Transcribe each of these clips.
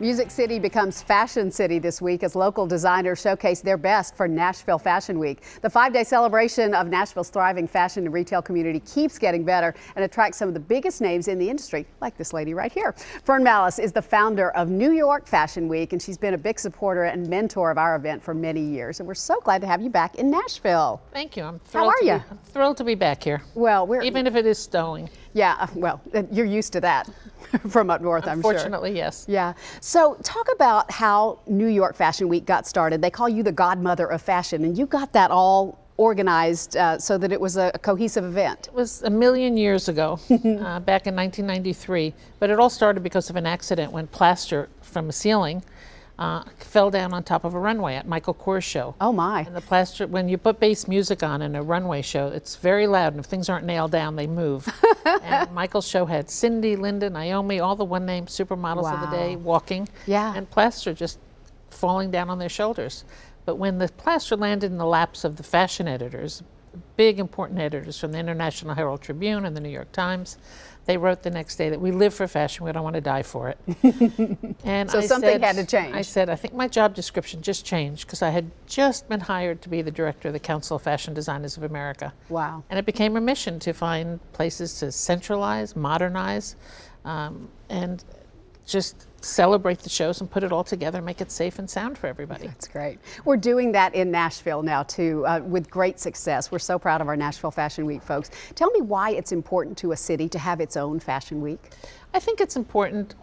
Music City becomes Fashion City this week as local designers showcase their best for Nashville Fashion Week. The 5-day celebration of Nashville's thriving fashion and retail community keeps getting better and attracts some of the biggest names in the industry, like this lady right here. Fern Mallis is the founder of New York Fashion Week, and she's been a big supporter and mentor of our event for many years. And we're so glad to have you back in Nashville. Thank you. I'm thrilled. How are you? I'm thrilled to be back here. Well, even if it is snowing. Yeah, well, you're used to that from up north, I'm sure. Unfortunately, yes. Yeah. So talk about how New York Fashion Week got started. They call you the godmother of fashion, and you got that all organized so that it was a cohesive event. It was a million years ago, back in 1993, but it all started because of an accident when plaster from a ceiling fell down on top of a runway at Michael Kors show. Oh my. And the plaster, when you put bass music on in a runway show, it's very loud, and if things aren't nailed down, they move. And Michael's show had Cindy, Linda, Naomi, all the one-name supermodels of the day walking, and plaster just falling down on their shoulders. But when the plaster landed in the laps of the fashion editors, big important editors from the International Herald Tribune and the New York Times, they wrote the next day that we live for fashion, we don't want to die for it. And so something had to change. I said, I think my job description just changed because I had just been hired to be the director of the Council of Fashion Designers of America. Wow. And it became a mission to find places to centralize, modernize, and just celebrate the shows and put it all together and make it safe and sound for everybody. That's great. We're doing that in Nashville now too, with great success. We're so proud of our Nashville Fashion Week folks. Tell me why it's important to a city to have its own Fashion Week. I think it's important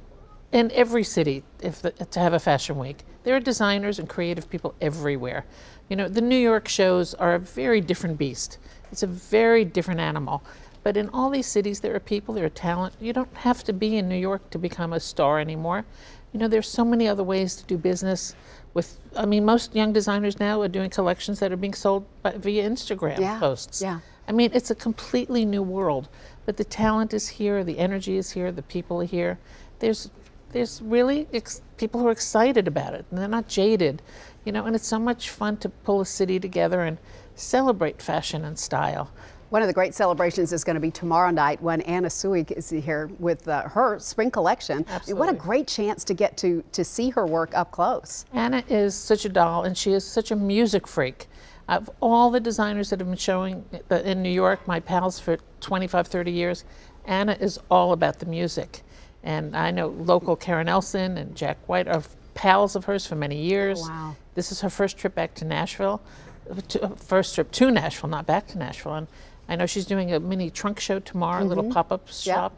in every city to have a Fashion Week. There are designers and creative people everywhere. You know, the New York shows are a very different beast. It's a very different animal. But in all these cities, there are people, there are talent. You don't have to be in New York to become a star anymore. You know, there's so many other ways to do business with, I mean, most young designers now are doing collections that are being sold via Instagram posts. Yeah. I mean, it's a completely new world. But the talent is here, the energy is here, the people are here. There's really people who are excited about it, and they're not jaded. You know, and it's so much fun to pull a city together and celebrate fashion and style. One of the great celebrations is going to be tomorrow night when Anna Sui is here with her spring collection. Absolutely. What a great chance to get to see her work up close. Anna is such a doll, and she is such a music freak. Of all the designers that have been showing in New York, my pals for 25, 30 years, Anna is all about the music. And I know local Karen Elson and Jack White are pals of hers for many years. Oh, wow. This is her first trip back to Nashville. First trip to Nashville, not back to Nashville. And I know she's doing a mini trunk show tomorrow, a little pop-up shop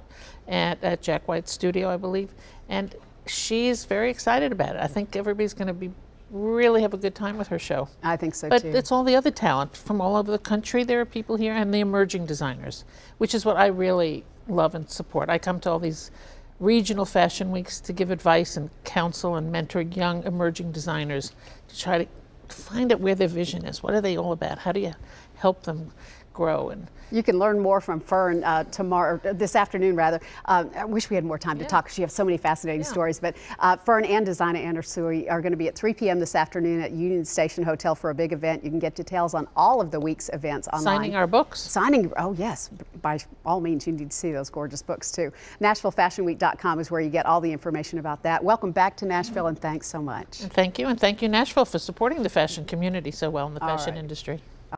at Jack White's studio, I believe. And she's very excited about it. I think everybody's going to really have a good time with her show. I think so, but too. But it's all the other talent from all over the country. There are people here, and the emerging designers, which is what I really love and support. I come to all these regional fashion weeks to give advice and counsel and mentor young emerging designers to try to find out where their vision is. What are they all about? How do you help them grow? And you can learn more from Fern this afternoon rather. I wish we had more time to talk because you have so many fascinating stories. But Fern and designer Anna Sui are going to be at 3 p.m. this afternoon at Union Station Hotel for a big event. You can get details on all of the week's events online. Signing our books. Signing, oh yes, by all means you need to see those gorgeous books too. NashvilleFashionWeek.com is where you get all the information about that. Welcome back to Nashville, and thanks so much. And thank you Nashville for supporting the fashion community so well in the fashion industry.